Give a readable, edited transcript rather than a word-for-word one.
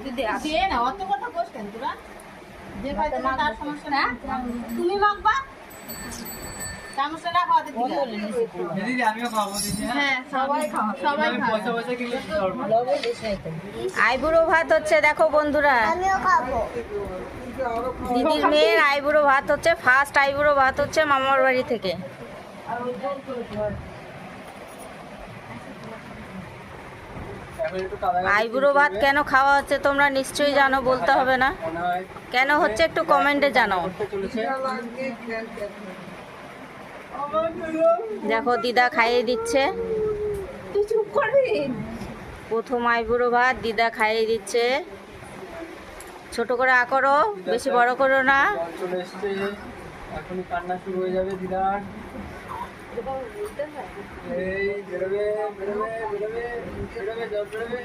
দিদি আসে না অত কথা কোস কেন তোরা যে ভাই তোমার তার সমস্যা না তুমি মাখবা সমস্যা না খাওয়াতে দিদি দিদি আমিও খাবো দিদি হ্যাঁ সবাই খাওয়া সবাই খাওয়া পয়সা পয়সা কিনলে লবণ বেশি হইতো আইবুড়ো ভাত হচ্ছে দেখো বন্ধুরা, আমিও খাবো দিদির মেয়ের আইবুড়ো ভাত হচ্ছে, ফার্স্ট আইবুড়ো ভাত হচ্ছে মামার বাড়ি থেকে। এখন একটু কাদা আইবুড়ো ভাত কেন খাওয়া হচ্ছে তোমরা নিশ্চয়ই জানো, বলতে হবে না। মনে হয় কেন হচ্ছে একটু কমেন্টে জানাও। করতে চলেছে দেখো দিদা খাইয়ে দিচ্ছে, তুই চুপ করবি প্রথম আইবুড়ো ভাত দিদা খাইয়ে দিচ্ছে। ছোট করে করো, বেশি বড় করো না। জল চলে এসছে, এখনই কান্না শুরু হয়ে যাবে দিদার। এই বেরোবে বেরোবে বেরোবে বেরোবে, জল বেরোবে।